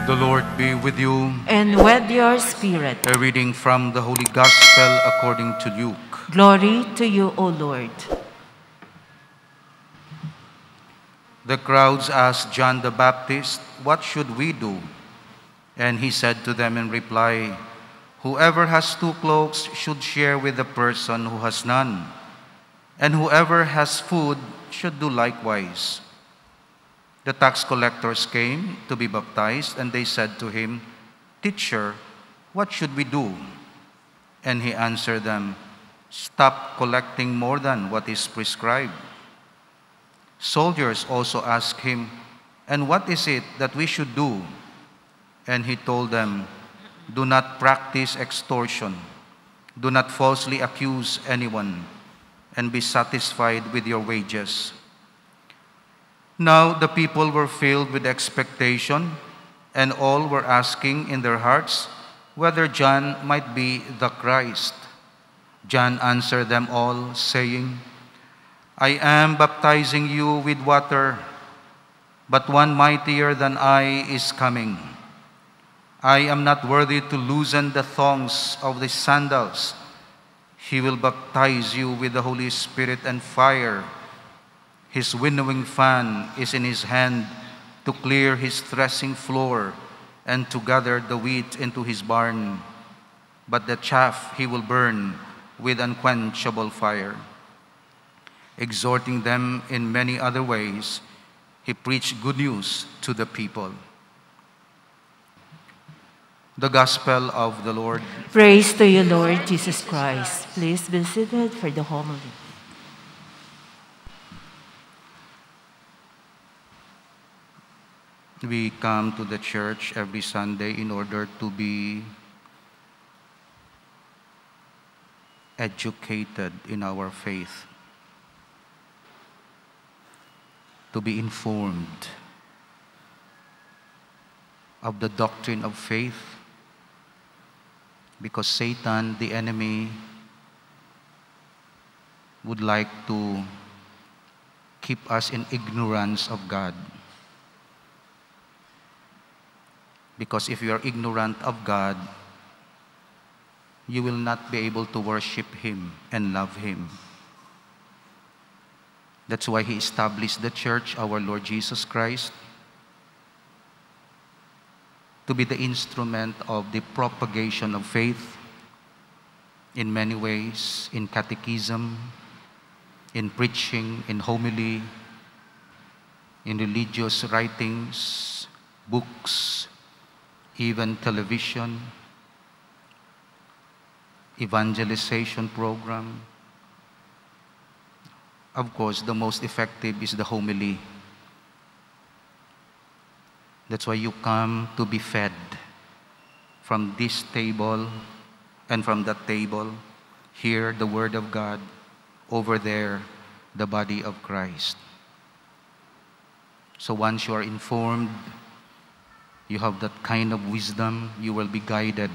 The Lord be with you. And with your spirit. A reading from the Holy Gospel according to Luke. Glory to you, O Lord. The crowds asked John the Baptist, "What should we do?" And he said to them in reply, "Whoever has 2 cloaks should share with the person who has none, and whoever has food should do likewise." The tax collectors came to be baptized, and they said to him, "Teacher, what should we do?" And he answered them, "Stop collecting more than what is prescribed." Soldiers also asked him, "And what is it that we should do?" And he told them, "Do not practice extortion. Do not falsely accuse anyone, and be satisfied with your wages." Now the people were filled with expectation, and all were asking in their hearts whether John might be the Christ. John answered them all, saying, "I am baptizing you with water, but one mightier than I is coming. I am not worthy to loosen the thongs of the sandals. He will baptize you with the Holy Spirit and fire. His winnowing fan is in his hand to clear his threshing floor and to gather the wheat into his barn. But the chaff he will burn with unquenchable fire." Exhorting them in many other ways, he preached good news to the people. The Gospel of the Lord. Praise to you, Lord Jesus Christ. Please be seated for the homily. We come to the church every Sunday in order to be educated in our faith, to be informed of the doctrine of faith, because Satan, the enemy, would like to keep us in ignorance of God. Because if you are ignorant of God, you will not be able to worship Him and love Him. That's why He established the church, our Lord Jesus Christ, to be the instrument of the propagation of faith in many ways, in catechism, in preaching, in homily, in religious writings, books, even television, evangelization program. Of course, the most effective is the homily. That's why you come to be fed from this table and from that table. Here, the Word of God. Over there, the body of Christ. So once you are informed, you have that kind of wisdom, you will be guided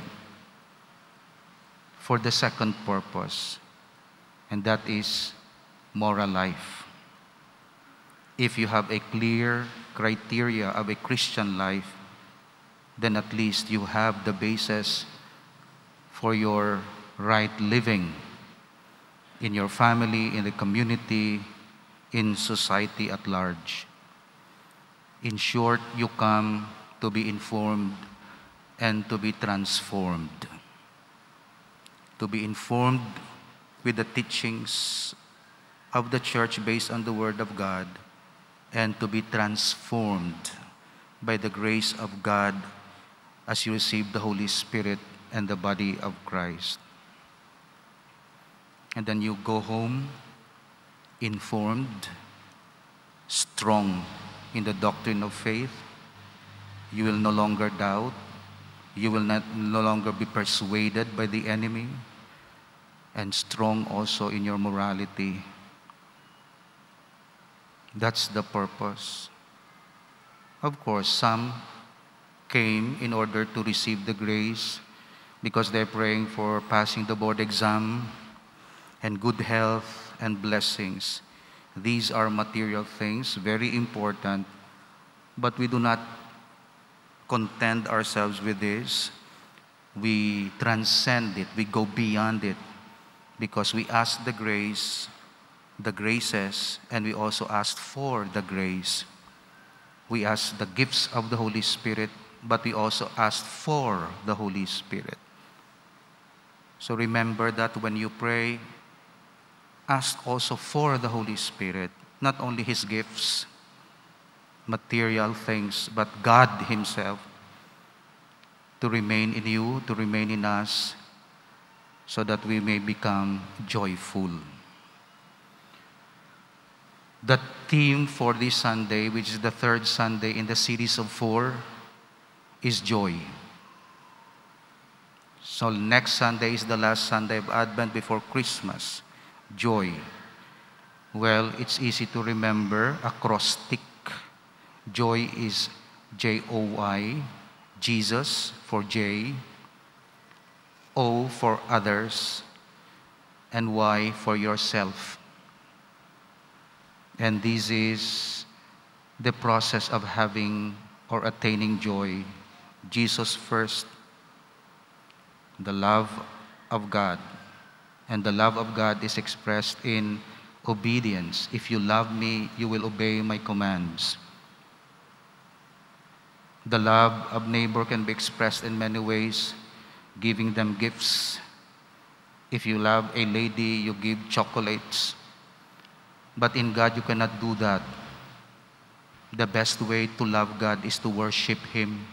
for the second purpose, and that is moral life. If you have a clear criteria of a Christian life, then at least you have the basis for your right living in your family, in the community, in society at large. In short, you come to be informed and to be transformed. To be informed with the teachings of the church based on the Word of God, and to be transformed by the grace of God as you receive the Holy Spirit and the body of Christ. And then you go home informed, strong in the doctrine of faith. You will no longer doubt. You will no longer be persuaded by the enemy, and strong also in your morality. That's the purpose. Of course, some came in order to receive the grace because they're praying for passing the board exam and good health and blessings. These are material things, very important, but we do not content ourselves with this. We transcend it. We go beyond it because we ask the graces, and we also ask for the grace. We ask the gifts of the Holy Spirit, but we also ask for the Holy Spirit. So remember that when you pray, ask also for the Holy Spirit, not only His gifts, material things, but God Himself to remain in you, to remain in us, so that we may become joyful. The theme for this Sunday, which is the third Sunday in the series of 4, is joy. So next Sunday is the last Sunday of Advent before Christmas. Joy. Well, it's easy to remember. Acrostic. Joy is J-O-Y. Jesus for J. O for others. And Y for yourself. And this is the process of having or attaining joy. Jesus first, the love of God. And the love of God is expressed in obedience. If you love me, you will obey my commands. The love of neighbor can be expressed in many ways, giving them gifts. If you love a lady, you give chocolates. But in God, you cannot do that. The best way to love God is to worship Him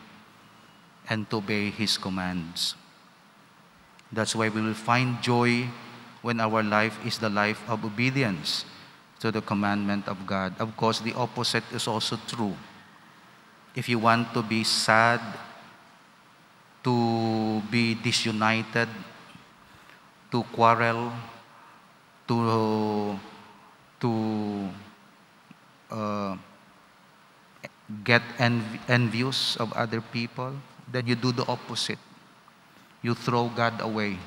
and to obey His commands. That's why we will find joy when our life is the life of obedience to the commandment of God. Of course, the opposite is also true. If you want to be sad, to be disunited, to quarrel, to get envious of other people, then you do the opposite. You throw God away,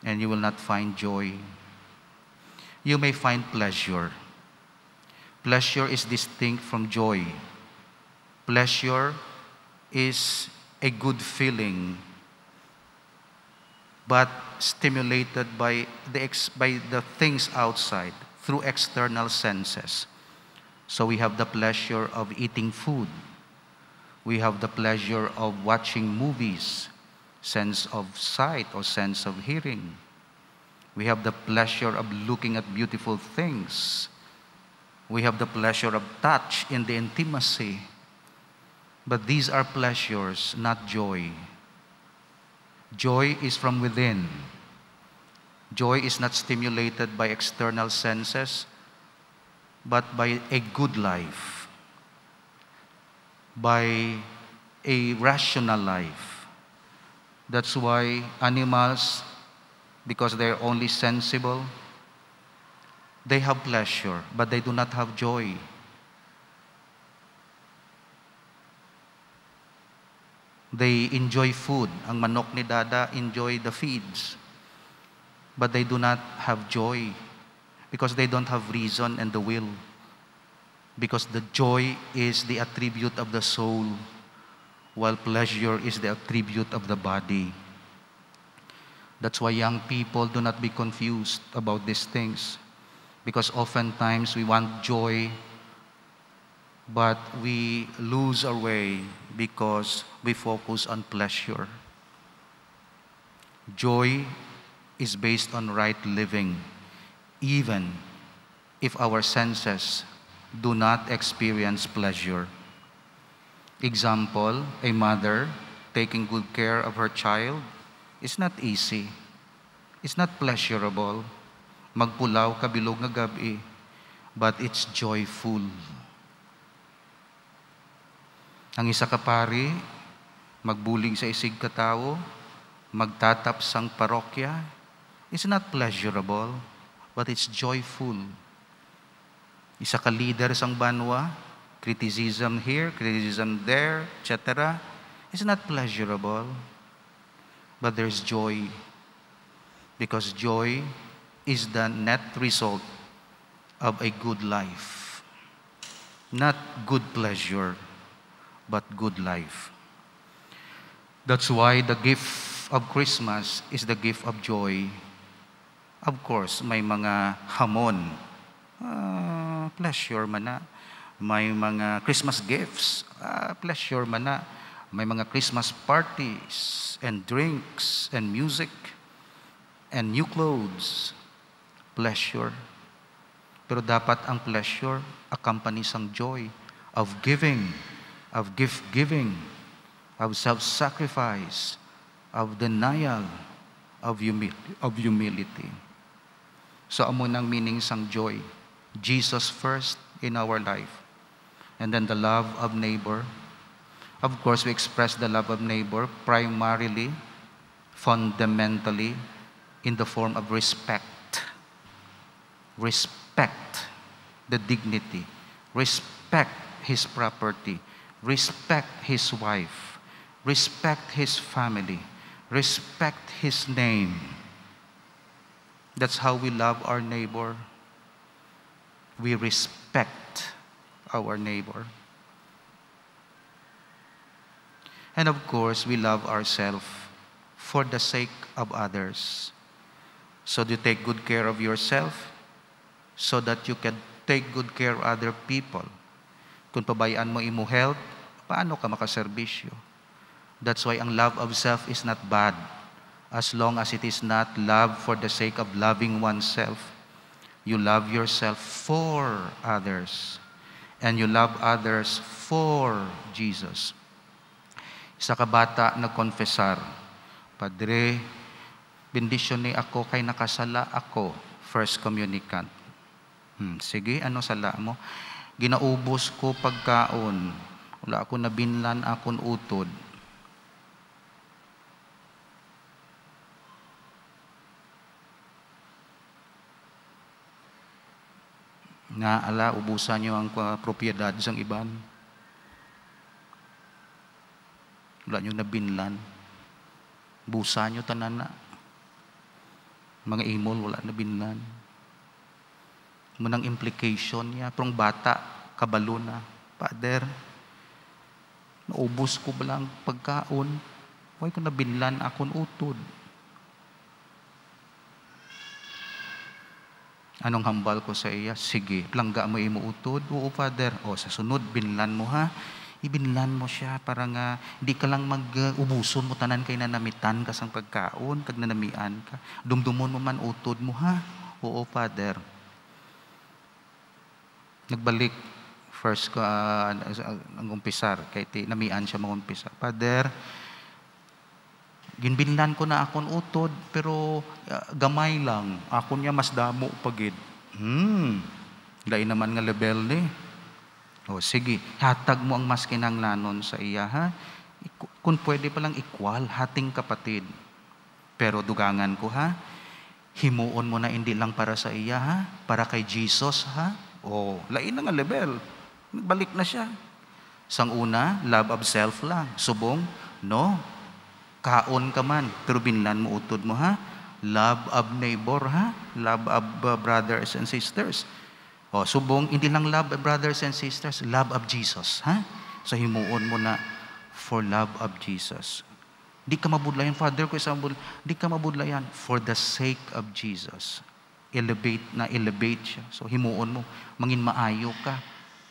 and you will not find joy. You may find pleasure. Pleasure is distinct from joy. Pleasure is a good feeling, but stimulated by the things outside through external senses. So we have the pleasure of eating food. We have the pleasure of watching movies, sense of sight or sense of hearing. We have the pleasure of looking at beautiful things. We have the pleasure of touch in the intimacy. But these are pleasures, not joy. Joy is from within. Joy is not stimulated by external senses, but by a good life, by a rational life. That's why animals, because they're only sensible, they have pleasure, but they do not have joy. They enjoy food. Ang manok ni Dada enjoy the feeds. But they do not have joy because they don't have reason and the will. Because the joy is the attribute of the soul, while pleasure is the attribute of the body. That's why young people do not be confused about these things. Because oftentimes we want joy, but we lose our way because we focus on pleasure. Joy is based on right living, even if our senses do not experience pleasure. Example, a mother taking good care of her child is not easy. It's not pleasurable. Magpulaw kabilog nga gabi, but it's joyful. Ang isa ka pari, magbulig sa isig ka tao, magtatap sang parokya, it's not pleasurable, but it's joyful. Isa ka leader sang banwa, criticism here, criticism there, etc. It's not pleasurable, but there's joy. Because joy is the net result of a good life, not good pleasure, but good life. That's why the gift of Christmas is the gift of joy. Of course, may mga hamon, pleasure man na. May mga Christmas gifts, pleasure man na. May mga Christmas parties and drinks and music and new clothes, pleasure. Pero dapat ang pleasure accompanies ang joy of giving, of gift-giving, of self-sacrifice, of denial, of humility. So amo nang meaning sang joy. Jesus first in our life. And then the love of neighbor. Of course, we express the love of neighbor primarily, fundamentally, in the form of respect. Respect the dignity. Respect his property. Respect his wife. Respect his family. Respect his name. That's how we love our neighbor. We respect our neighbor. And of course, we love ourselves for the sake of others. So do you take good care of yourself so that you can take good care of other people. Kung pabayaan mo imo health, paano ka makaserbisyo? That's why ang love of self is not bad, as long as it is not love for the sake of loving oneself. You love yourself for others, and you love others for Jesus. Isa ka bata nagkonfesar, Padre, bendisyon ni ako kay nakasala ako, first communicant. Sige, ano sala mo? Ginaubos ko pagkaon, wala ako nabinlan akon utod. Naala, ubusan niyo ang propiedad sang iban. Wala niyo nabinlan. Busa niyo tanan na. Mga imol, wala nabinlan. Munang implication niya, prong bata, kabalo na. Father, naubos ko ba lang pagkaon? Huwag ko nabinlan akon utod. Anong hambal ko sa iya? Sige, langga mo imo utod. Oo, Father. O, sa sunod, binlan mo ha. Ibinlan mo siya para nga hindi ka lang mag-ubuson mo tanan kay nanamitan ka sang pagkaon, kag nanamian ka. Dumdumon mo man utod mo ha. Oo, Father. Nagbalik first ko ang umpisar kay namian siya mag-umpisa. Father, ginbinlan ko na akon utod, pero gamay lang. Akon niya mas damo pagid. Lain naman nga level ni. O sige, hatag mo ang mas kinanglanon sa iya ha. Kung pwede palang equal, hating kapatid. Pero dugangan ko ha, himuon mo na hindi lang para sa iya ha, para kay Jesus ha. O, lain na nga level. Nagbalik na siya. Sang una, love of self lang. Subong, no. Kaon ka man, pero binlan mo utod mo ha. Love of neighbor ha. Love of brothers and sisters. O, subong, hindi lang love of brothers and sisters, love of Jesus ha. So himuon mo na for love of Jesus. Di ka mabudlayan, Father ko isang di ka mabudlayan for the sake of Jesus. Elevate siya. So himuon mo, mangin maayo ka.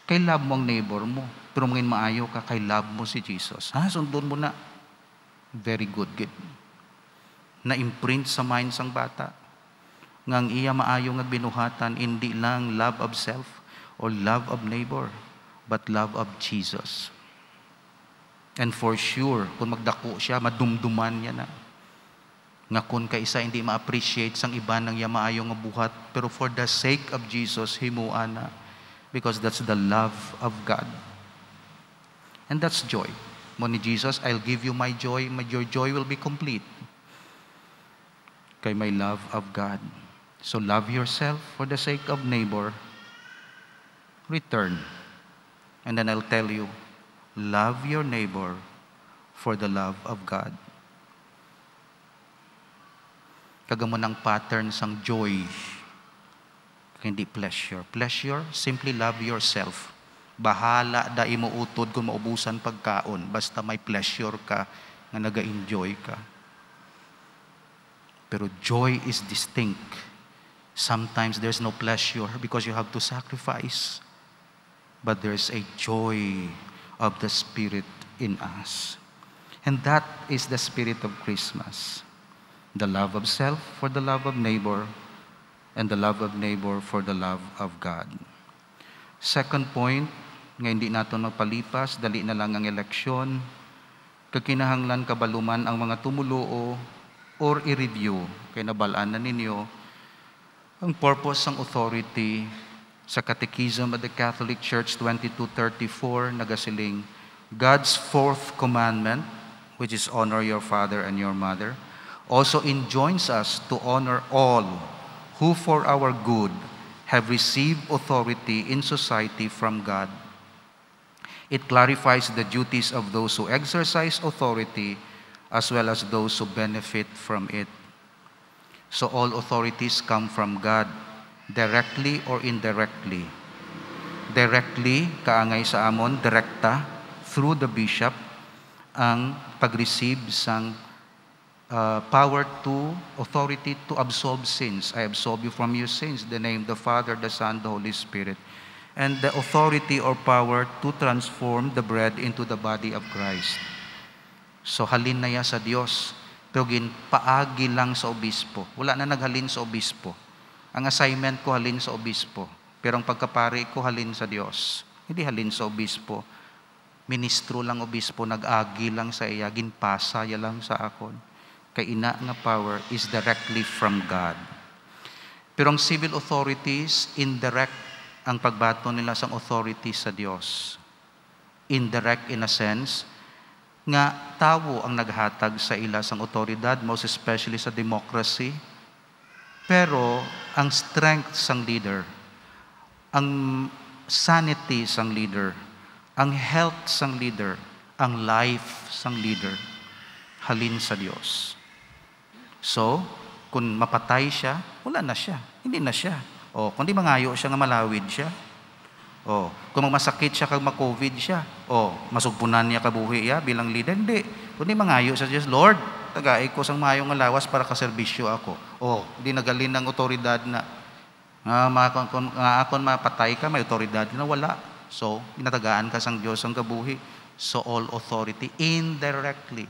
Kay love mo ang neighbor mo, pero mangin maayo ka, kay love mo si Jesus. Ha, sundon mo na. Very good. Na-imprint sa mind sang bata. Ngang iya maayo nga binuhatan, hindi lang love of self or love of neighbor, but love of Jesus. And for sure, kung magdako siya, madumduman niya na. Nga kung kaisa hindi ma-appreciate sang iba ng iya maayo nga buhat, pero for the sake of Jesus, himuan na. Because that's the love of God. And that's joy. Mo ni Jesus, I'll give you my joy. Your joy will be complete. Kay my love of God. So love yourself for the sake of neighbor. Return. And then I'll tell you, love your neighbor for the love of God. Kagamo ng pattern sang joy. Hindi pleasure. Pleasure, simply love yourself. Bahala da imo utod kung maubusan pagkaon, basta may pleasure ka, nga naga-enjoy ka. Pero joy is distinct. Sometimes there's no pleasure because you have to sacrifice. But there's a joy of the Spirit in us. And that is the spirit of Christmas. The love of self for the love of neighbor, and the love of neighbor for the love of God. Second point, nga hindi natin magpalipas, dali na lang ang eleksyon, kakinahanglan kabaluman ang mga tumuluo or i-review, kaya nabalaan na ninyo, ang purpose ng authority sa Catechism of the Catholic Church 2234, nagasiling, God's fourth commandment, which is honor your father and your mother, also enjoins us to honor all who for our good have received authority in society from God. It clarifies the duties of those who exercise authority as well as those who benefit from it. So all authorities come from God, directly or indirectly. Directly, kaangay sa amon, direkta, through the bishop, ang pag-receive sang power to, authority to absolve sins. I absolve you from your sins, the name of the Father, the Son, the Holy Spirit. And the authority or power to transform the bread into the body of Christ. So halin na ya sa Diyos, pero paagi lang sa obispo. Wala na naghalin sa obispo. Ang assignment ko halin sa obispo, pero ang pagkapari ko halin sa Diyos. Hindi halin sa obispo. Ministro lang obispo, nag-agi lang sa iya, ginpasa ya lang sa akon. Kay ina nga power is directly from God. Pero ang civil authorities, indirect ang pagbato nila sa authority sa Diyos. Indirect in a sense, nga tao ang naghatag sa ila sang otoridad, most especially sa democracy. Pero ang strength sang leader, ang sanity sang leader, ang health sang leader, ang life sang leader, halin sa Diyos. So, kung mapatay siya, wala na siya. Hindi na siya. O, kung di mangayo siya nga malawid siya. O, kung masakit siya kag ma-COVID siya. O, masugpunan niya kabuhi niya bilang leader. Hindi. Kung di mangayo siya, just, Lord, tagay ko sang mayong nga lawas para kaserbisyo ako. O, di nagalin ng otoridad na nga akon mapatay ka, may otoridad na wala. So, inatagaan ka sang Diyos ang kabuhi. So, all authority indirectly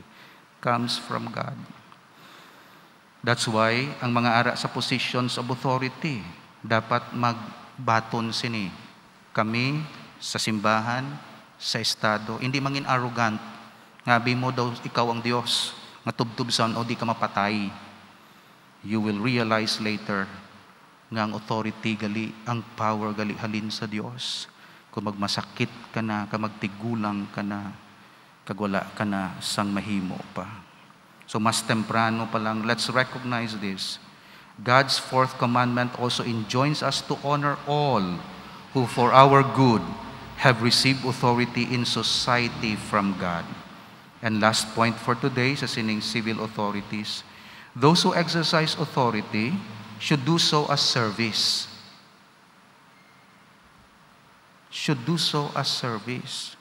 comes from God. That's why, ang mga ara sa positions of authority, dapat magbaton sini. Kami, sa simbahan, sa estado, hindi mangin arrogant. Ngabi mo daw, ikaw ang Diyos. Matubtub sa o di ka mapatay. You will realize later nga ang authority gali, ang power gali halin sa Diyos. Kung magmasakit ka na, kung magtigulang ka na, kagwala ka na, sang mahimo pa. So mas temprano pa lang, let's recognize this. God's fourth commandment also enjoins us to honor all who for our good have received authority in society from God. And last point for today, sa sining civil authorities, those who exercise authority should do so as service. Should do so as service.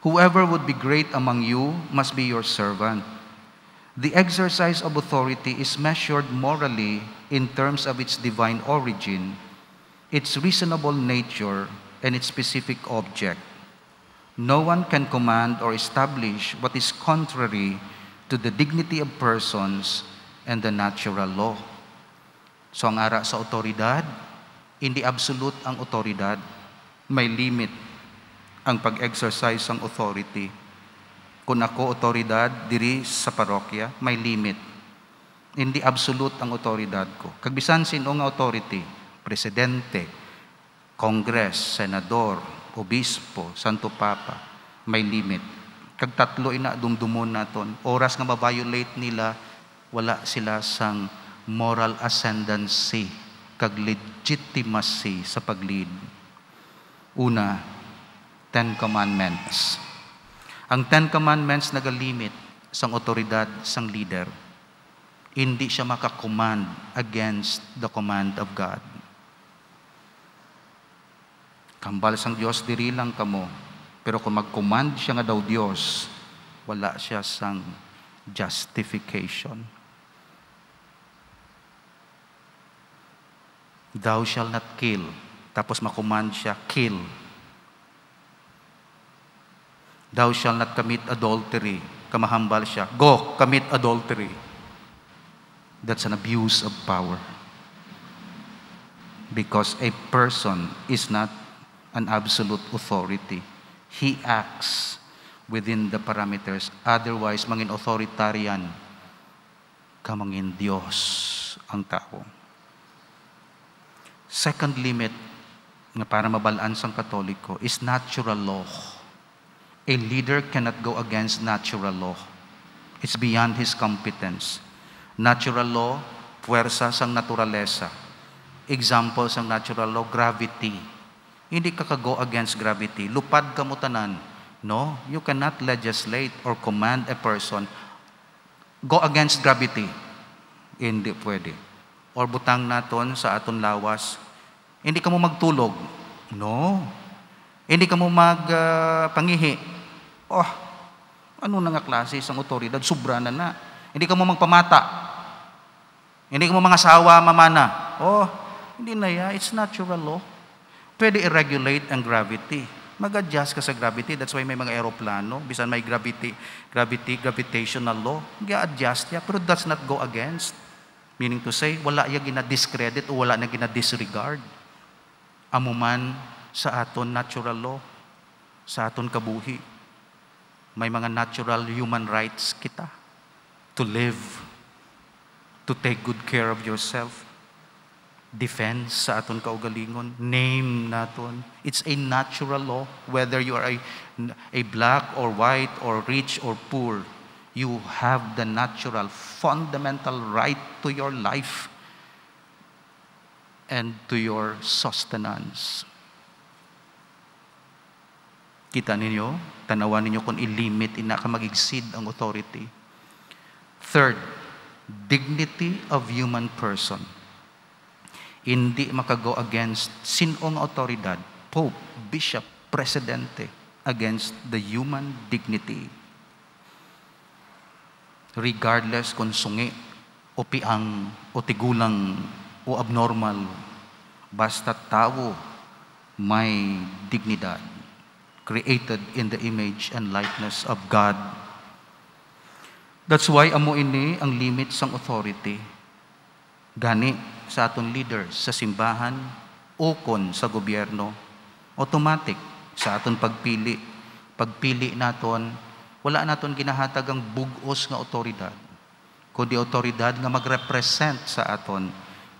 Whoever would be great among you must be your servant. The exercise of authority is measured morally in terms of its divine origin, its reasonable nature, and its specific object. No one can command or establish what is contrary to the dignity of persons and the natural law. So ang ara sa otoridad, hindi absolute ang otoridad. May limit ang pag-exercise ng authority. Kung ako otoridad diri sa parokya, may limit. Hindi absolute ang otoridad ko. Kagbisan sino nga authority, presidente, congress, senador, obispo, santo papa, may limit. Kag tatlo ina dumdumon naton, oras nga ma-violate nila, wala sila sang moral ascendancy, kag legitimacy sa pag-lead. Una, 10 Commandments. Ang 10 Commandments nagalimit sang otoridad sang leader. Hindi siya makakommand against the command of God. Kambal sang Dios diri lang kamo. Pero kung mag-command siya nga daw Dios, wala siya sang justification. Thou shall not kill. Tapos makommand siya, kill. Thou shall not commit adultery. Kamahambal siya, go, commit adultery. That's an abuse of power. Because a person is not an absolute authority. He acts within the parameters. Otherwise, mangin authoritarian, kamangin Diyos ang tao. Second limit na para mabalaan sang Katoliko is natural law. A leader cannot go against natural law. It's beyond his competence. Natural law, puwersa sang naturalesa. Example sang natural law, gravity. Hindi ka go against gravity. Lupad ka mo tanan. No, you cannot legislate or command a person go against gravity. Hindi pwede. Or butang naton sa aton lawas, hindi ka mo magtulog. No. Hindi ka mo magpangihi. Ano na nga klase sang otoridad? Sobra na. Hindi ka mo magpamata. Hindi ka mo mangasawa, mamana. Hindi na ya. It's natural law. Pwede i-regulate ang gravity. Mag-adjust ka sa gravity. That's why may mga aeroplano. Bisan may gravitational law. Mag-adjust ya. Pero that's not go against. Meaning to say, wala ya gina-discredit o wala na gina-disregard. Amuman sa aton natural law, sa aton kabuhi. May mga natural human rights kita. To live, to take good care of yourself. Defense sa aton kaugalingon. Name naton. It's a natural law. Whether you are a black or white or rich or poor, you have the natural, fundamental right to your life and to your sustenance. Kita ninyo, tanawan ninyo kung i-limit, ina ka mag-exceed ang authority. Third, dignity of human person. Hindi makago against sinong autoridad, pope, bishop, presidente, against the human dignity. Regardless kung sungi o piang o tigulang o abnormal, basta tao may dignidad, created in the image and likeness of God. That's why amo ini ang limit sang authority. Gani sa aton leaders sa simbahan, ukon sa gobyerno, automatic sa aton pagpili. Pagpili naton, wala naton ginahatag ang bugos nga otoridad, kundi otoridad nga mag-represent sa aton,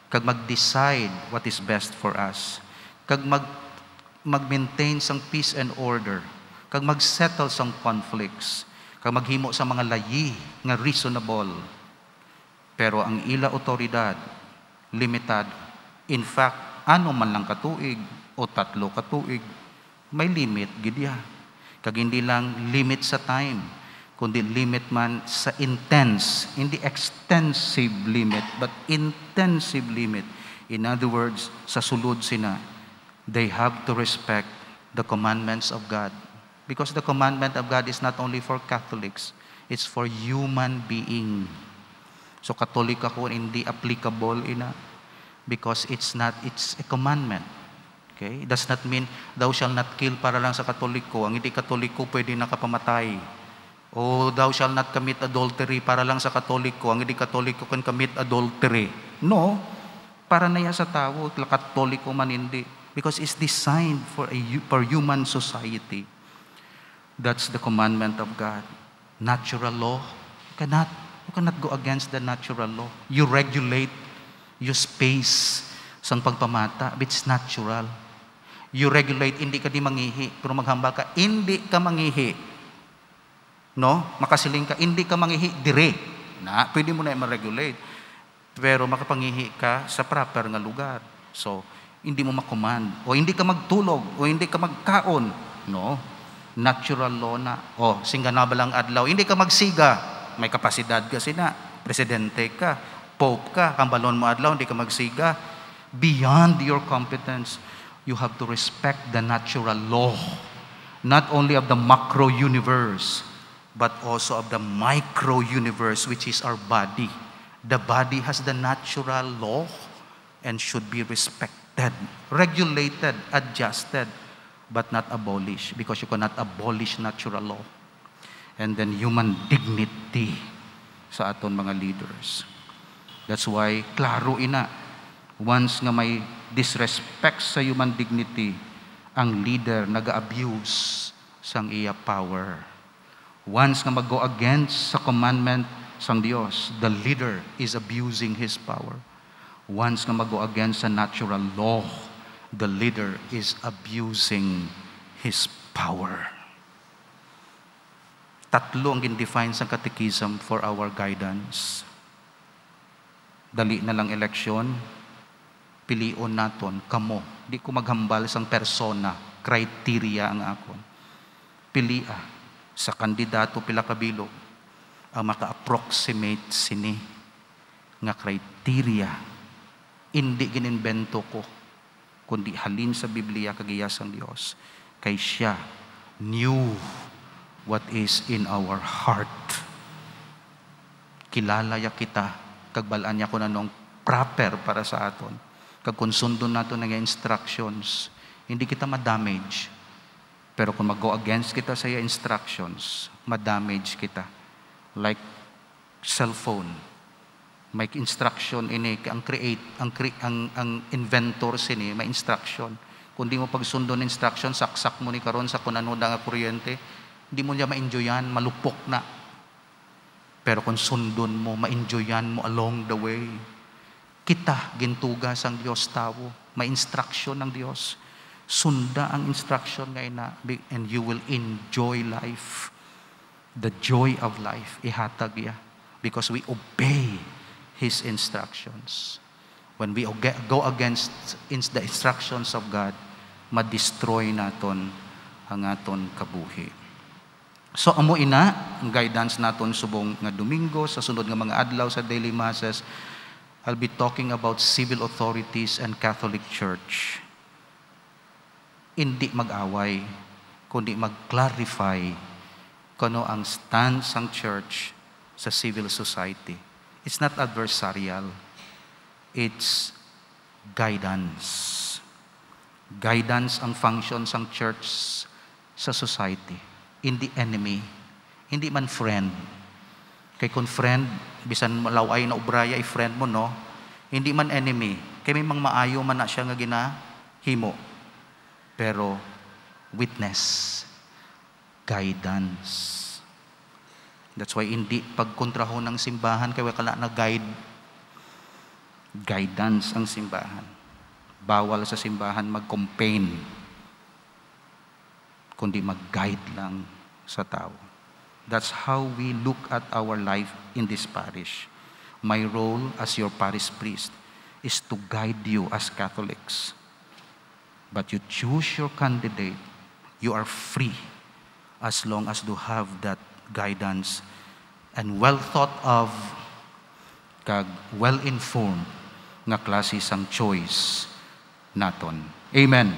kag mag-decide what is best for us, kag mag-maintain sang peace and order, kag mag-settle sang conflicts, kag maghimo sa mga layi nga reasonable. Pero ang ila otoridad, limitado. In fact, ano man lang katuig o 3 katuig, may limit gidya. Kag hindi lang limit sa time, kundi limit man sa intense, hindi extensive limit, but intensive limit. In other words, sa sulod sina, they have to respect the commandments of God. Because the commandment of God is not only for Catholics, it's for human being. So Katolik ako, hindi applicable ina, because it's a commandment. Okay? It does not mean thou shall not kill para lang sa Katoliko. Ang hindi Katoliko pwede nakapamatay. O thou shall not commit adultery para lang sa Katoliko. Ang hindi Katoliko can commit adultery. No. Para na yan sa tao, Katoliko man hindi. Because it's designed for human society. That's the commandment of God. Natural law, you cannot go against the natural law. You regulate your space sang pagpamata, it's natural. You regulate, hindi ka di mangihi, pero maghambal ka, hindi ka mangihi. No? Makasiling ka, hindi ka mangihi, dire. Pwede mo na ma-regulate. Pero makapangihi ka sa proper nga lugar. So, hindi mo makommand. O hindi ka magtulog, o hindi ka magkaon. No? Natural law na. O, singga na balang adlaw, hindi ka magsiga. May kapasidad ka sina. Presidente ka, pope ka, kambalon mo adlaw, hindi ka magsiga. Beyond your competence. You have to respect the natural law, not only of the macro universe, but also of the micro universe, which is our body. The body has the natural law and should be respected, regulated, adjusted, but not abolished, because you cannot abolish natural law. And then human dignity sa aton mga leaders. That's why, klaro ina, once nga may disrespect sa human dignity, ang leader nag-abuse sang iya power. Once nga mag-go against sa commandment sang Dios, the leader is abusing his power. Once nga mag-go against sa natural law, the leader is abusing his power. Tatlo ang gin-define sa catechism for our guidance. Dali na lang eleksyon, pilion naton, kamo. Di ko maghambal sang persona, criteria ang akon. Pilia sa kandidato pila kabilog ang maka-approximate sini nga criteria. Hindi gininbento ko, kundi halin sa Biblia kagiyasang Dios. Kay siya knew what is in our heart. Kilala ya kita, kagbalaan niya ko na nung proper para sa aton. Kag kung sundon nato ng instructions, hindi kita ma-damage. Pero kung mag-go against kita sa instructions, ma-damage kita. Like cellphone. May instruction ini, ang inventor sini, may instruction. Kung di mo pagsundon instruction, saksak mo ni karon sa kung ano na kuryente, hindi mo niya ma-enjoyan, malupok na. Pero kung sundon mo, ma-enjoyan mo along the way. Kita, gintuga sang Diyos tao. May instruction ng Diyos. Sunda ang instruction ngayon na, and you will enjoy life. The joy of life, ihatag ya. Because we obey His instructions. When we go against the instructions of God, ma-destroy naton ang aton kabuhi. So amo ina ang guidance naton subong nga Domingo sa sunod nga mga adlaw sa daily masses. I'll be talking about civil authorities and Catholic Church. Hindi mag-away, kundi mag-clarify kuno ang stance ng church sa civil society. It's not adversarial. It's guidance. Guidance ang function ng church sa society. Hindi enemy, hindi man friend. Kay kung friend, bisan malaway na ubraya, friend mo, no? Hindi man enemy. Kay may mang maayo man na siya nga ginahimo. Pero, witness, guidance. That's why hindi pagkontraho ng simbahan, kaya wala na guide. Guidance ang simbahan. Bawal sa simbahan mag-campaign, kundi mag-guide lang sa tao. That's how we look at our life in this parish. My role as your parish priest is to guide you as Catholics. But you choose your candidate, you are free as long as you have that guidance and well thought of, kag well informed nga klase sang choice naton. Amen.